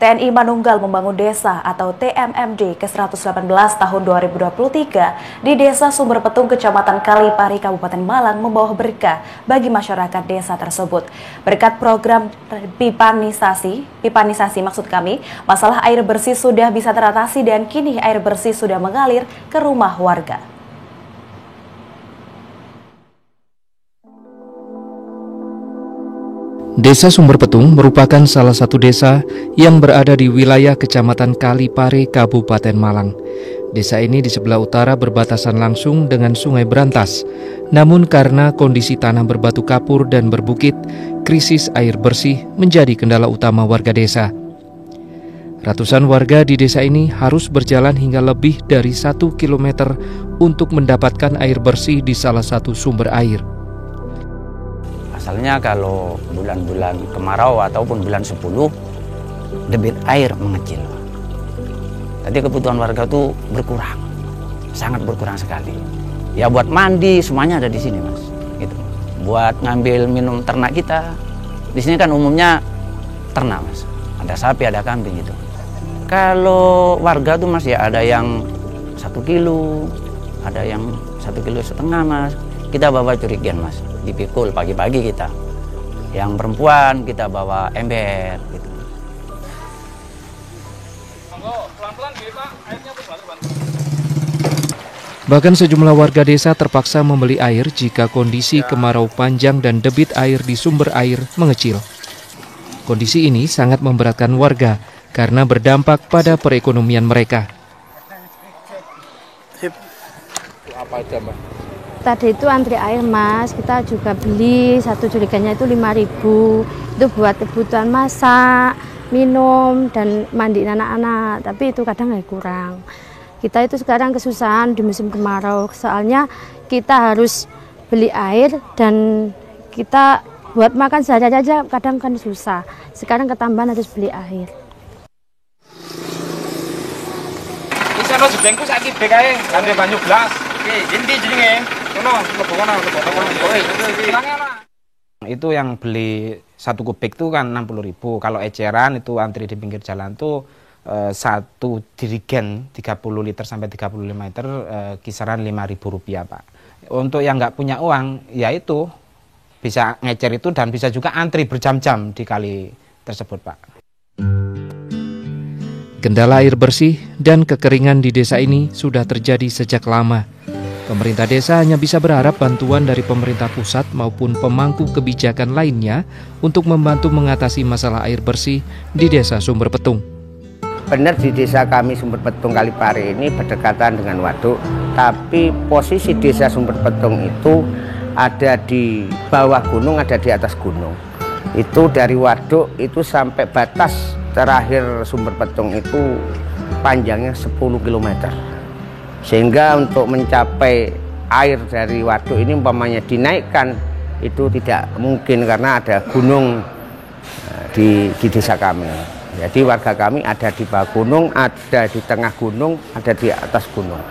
TNI Manunggal Membangun Desa atau TMMD ke-118 tahun 2023 di Desa Sumber Petung, Kecamatan Kalipari, Kabupaten Malang membawa berkah bagi masyarakat desa tersebut. Berkat program pipanisasi maksud kami, masalah air bersih sudah bisa teratasi dan kini air bersih sudah mengalir ke rumah warga. Desa Sumber Petung merupakan salah satu desa yang berada di wilayah Kecamatan Kalipari, Kabupaten Malang. Desa ini di sebelah utara berbatasan langsung dengan Sungai Brantas. Namun karena kondisi tanah berbatu kapur dan berbukit, krisis air bersih menjadi kendala utama warga desa. Ratusan warga di desa ini harus berjalan hingga lebih dari 1 kilometer untuk mendapatkan air bersih di salah satu sumber air. Asalnya kalau bulan-bulan kemarau ataupun bulan 10, debit air mengecil. Tadi kebutuhan warga tuh berkurang, sangat berkurang sekali. Ya buat mandi semuanya ada di sini, Mas. Gitu. Buat ngambil minum ternak kita, di sini kan umumnya ternak, Mas. Ada sapi, ada kambing gitu. Kalau warga tuh, Mas, ya ada yang 1 kilo, ada yang 1,5 kilo, Mas. Kita bawa curigian, Mas, dipikul pagi-pagi kita. Yang perempuan kita bawa ember gitu. Bahkan sejumlah warga desa terpaksa membeli air jika kondisi kemarau panjang dan debit air di sumber air mengecil. Kondisi ini sangat memberatkan warga karena berdampak pada perekonomian mereka. Apa aja, Mbak? Tadi itu antri air, Mas, kita juga beli satu jerigennya itu 5.000, itu buat kebutuhan masak, minum, dan mandiin anak-anak, tapi itu kadang kurang. Kita itu sekarang kesusahan di musim kemarau, soalnya kita harus beli air dan kita buat makan sehari aja kadang kan susah, sekarang ketambahan harus beli air. Bisa lo jebengku sakit bekae, ambil banyu gelas. Oke, ini jenenge. Itu yang beli 1 kubik itu kan 60.000. Kalau eceran itu antri di pinggir jalan tuh 1 jerigen 30 liter sampai 35 liter kisaran Rp5.000, Pak. Untuk yang nggak punya uang, ya itu bisa ngecer itu dan bisa juga antri berjam-jam di kali tersebut, Pak. Kendala air bersih dan kekeringan di desa ini sudah terjadi sejak lama. Pemerintah desa hanya bisa berharap bantuan dari pemerintah pusat maupun pemangku kebijakan lainnya untuk membantu mengatasi masalah air bersih di Desa Sumber Petung. Benar, di desa kami Sumber Petung Kalipari ini berdekatan dengan waduk, tapi posisi Desa Sumber Petung itu ada di bawah gunung, ada di atas gunung. Itu dari waduk itu sampai batas terakhir Sumber Petung itu panjangnya 10 km. Sehingga untuk mencapai air dari waduk ini umpamanya dinaikkan itu tidak mungkin karena ada gunung di desa kami. Jadi warga kami ada di bawah gunung, ada di tengah gunung, ada di atas gunung.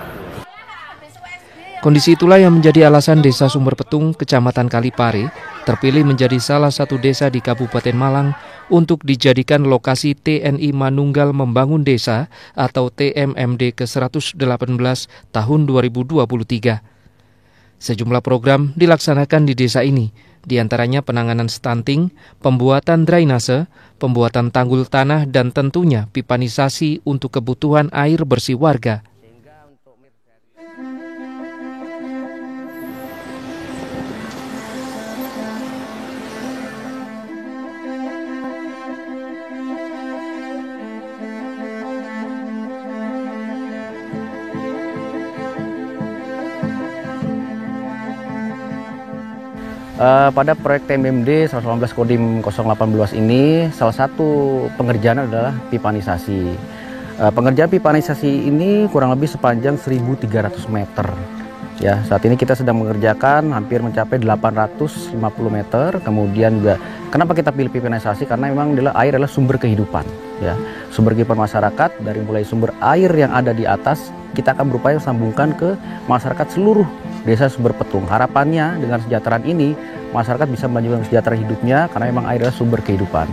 Kondisi itulah yang menjadi alasan Desa Sumber Petung, Kecamatan Kalipari, terpilih menjadi salah satu desa di Kabupaten Malang untuk dijadikan lokasi TNI Manunggal Membangun Desa atau TMMD ke-118 tahun 2023. Sejumlah program dilaksanakan di desa ini, diantaranya penanganan stunting, pembuatan drainase, pembuatan tanggul tanah, dan tentunya pipanisasi untuk kebutuhan air bersih warga. Pada proyek TMMD 118 Kodim 018 ini salah satu pengerjaan adalah pipanisasi. Pengerjaan pipanisasi ini kurang lebih sepanjang 1.300 meter. Ya, saat ini kita sedang mengerjakan hampir mencapai 850 meter. Kemudian juga kenapa kita pilih pipanisasi? Karena memang air adalah sumber kehidupan. Ya, sumber kehidupan masyarakat dari mulai sumber air yang ada di atas kita akan berupaya sambungkan ke masyarakat seluruh Desa Sumber Petung. Harapannya dengan kesejahteraan ini masyarakat bisa melanjutkan kesejahteraan hidupnya karena memang air adalah sumber kehidupan.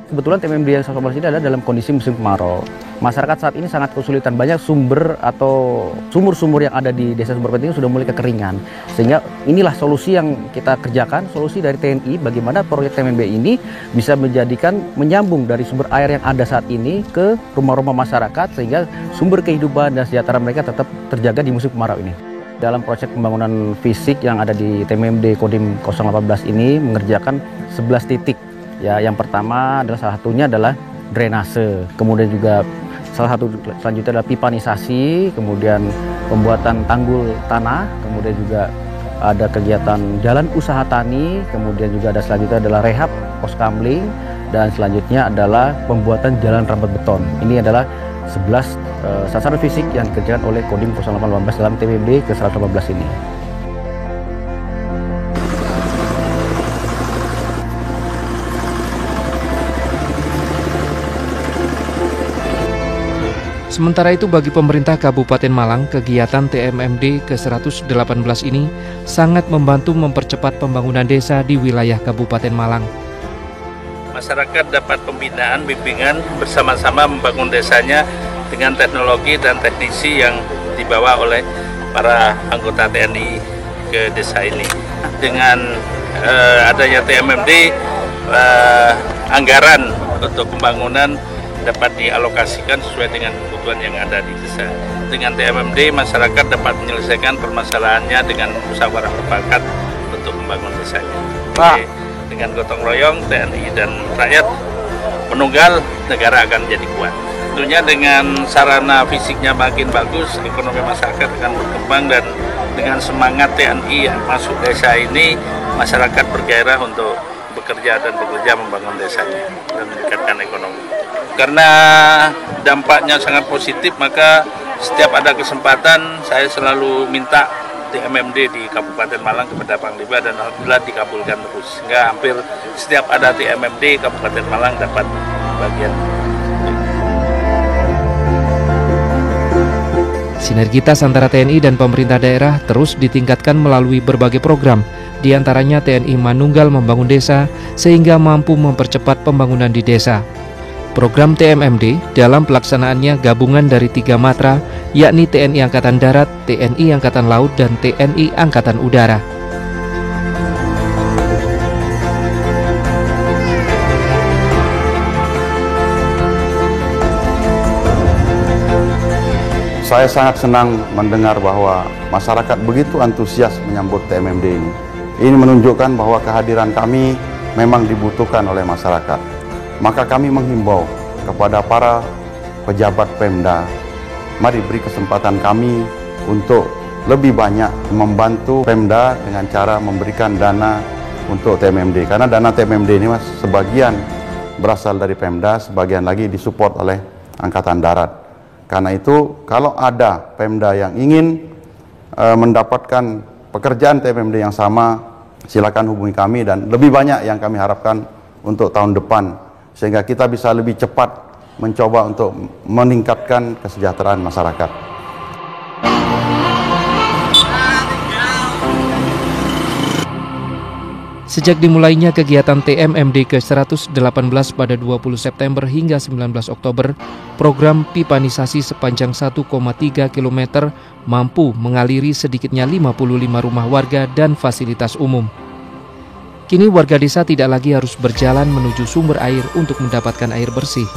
Kebetulan TMMD yang 114 ini adalah dalam kondisi musim kemarau. Masyarakat saat ini sangat kesulitan, banyak sumber atau sumur-sumur yang ada di Desa Sumber Petung sudah mulai kekeringan. Sehingga inilah solusi yang kita kerjakan, solusi dari TNI, bagaimana proyek TMMD ini bisa menyambung dari sumber air yang ada saat ini ke rumah-rumah masyarakat, sehingga sumber kehidupan dan sejahtera mereka tetap terjaga di musim kemarau ini. Dalam proyek pembangunan fisik yang ada di TMMD Kodim 018 ini mengerjakan 11 titik. Ya, yang pertama adalah salah satunya adalah drainase, kemudian juga salah satu selanjutnya adalah pipanisasi, kemudian pembuatan tanggul tanah, kemudian juga ada kegiatan jalan usaha tani, kemudian juga ada selanjutnya adalah rehab pos kamling, dan selanjutnya adalah pembuatan jalan rambat beton. Ini adalah 11 sasaran fisik yang dikerjakan oleh Kodim 018 dalam TMMD ke 118 ini. Sementara itu bagi pemerintah Kabupaten Malang, kegiatan TMMD ke-118 ini sangat membantu mempercepat pembangunan desa di wilayah Kabupaten Malang. Masyarakat dapat pembinaan, bimbingan bersama-sama membangun desanya dengan teknologi dan teknisi yang dibawa oleh para anggota TNI ke desa ini. Dengan adanya TMMD, anggaran untuk pembangunan dapat dialokasikan sesuai dengan kebutuhan yang ada di desa. Dengan TMMD, masyarakat dapat menyelesaikan permasalahannya dengan musyawarah mufakat untuk membangun desanya. Jadi, dengan gotong royong TNI dan rakyat menunggal, negara akan jadi kuat. Tentunya dengan sarana fisiknya makin bagus, ekonomi masyarakat akan berkembang, dan dengan semangat TNI yang masuk desa ini, masyarakat bergairah untuk bekerja dan bekerja membangun desanya dan meningkatkan ekonomi. Karena dampaknya sangat positif, maka setiap ada kesempatan saya selalu minta TMMD di Kabupaten Malang kepada Panglima, dan alhamdulillah dikabulkan terus. Sehingga hampir setiap ada TMMD, Kabupaten Malang dapat bagian. Sinergitas antara TNI dan pemerintah daerah terus ditingkatkan melalui berbagai program, di antaranya TNI Manunggal Membangun Desa, sehingga mampu mempercepat pembangunan di desa. Program TMMD dalam pelaksanaannya gabungan dari 3 matra, yakni TNI Angkatan Darat, TNI Angkatan Laut, dan TNI Angkatan Udara. Saya sangat senang mendengar bahwa masyarakat begitu antusias menyambut TMMD ini. Ini menunjukkan bahwa kehadiran kami memang dibutuhkan oleh masyarakat. Maka kami menghimbau kepada para pejabat Pemda, mari beri kesempatan kami untuk lebih banyak membantu Pemda dengan cara memberikan dana untuk TMMD. Karena dana TMMD ini Mas, sebagian berasal dari Pemda, sebagian lagi disupport oleh Angkatan Darat. Karena itu kalau ada Pemda yang ingin mendapatkan pekerjaan TMMD yang sama, silakan hubungi kami, dan lebih banyak yang kami harapkan untuk tahun depan, sehingga kita bisa lebih cepat mencoba untuk meningkatkan kesejahteraan masyarakat. Sejak dimulainya kegiatan TMMD ke-118 pada 20 September hingga 19 Oktober, program pipanisasi sepanjang 1,3 km mampu mengaliri sedikitnya 55 rumah warga dan fasilitas umum. Kini warga desa tidak lagi harus berjalan menuju sumber air untuk mendapatkan air bersih.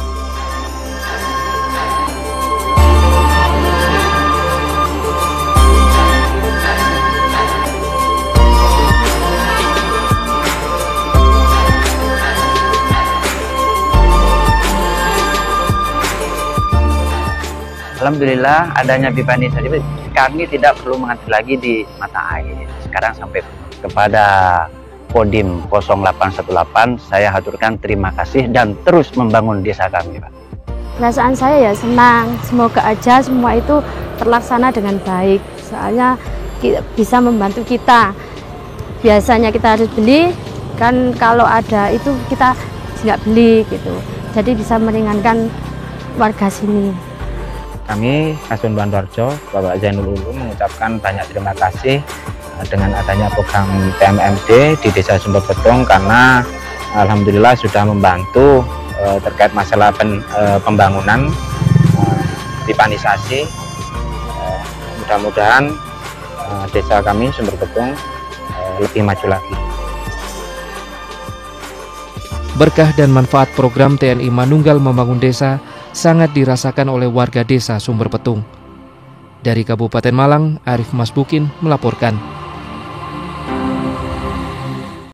Alhamdulillah adanya pipanisasi, kami tidak perlu mengantri lagi di mata air. Sekarang sampai kepada Kodim 0818, saya haturkan terima kasih dan terus membangun desa kami, Pak. Perasaan saya ya senang, semoga aja semua itu terlaksana dengan baik. Soalnya bisa membantu kita. Biasanya kita harus beli, kan kalau ada itu kita nggak beli gitu. Jadi bisa meringankan warga sini. Kami, Kasun Bandoarjo, Bapak Zainul Ulum mengucapkan banyak terima kasih dengan adanya program TMMD di Desa Sumber Petung, karena alhamdulillah sudah membantu terkait masalah pembangunan, pipanisasi. Mudah-mudahan desa kami Sumber Petung lebih maju lagi. Berkah dan manfaat program TNI Manunggal Membangun Desa sangat dirasakan oleh warga desa Sumber Petung. Dari Kabupaten Malang, Arif Masbukin melaporkan.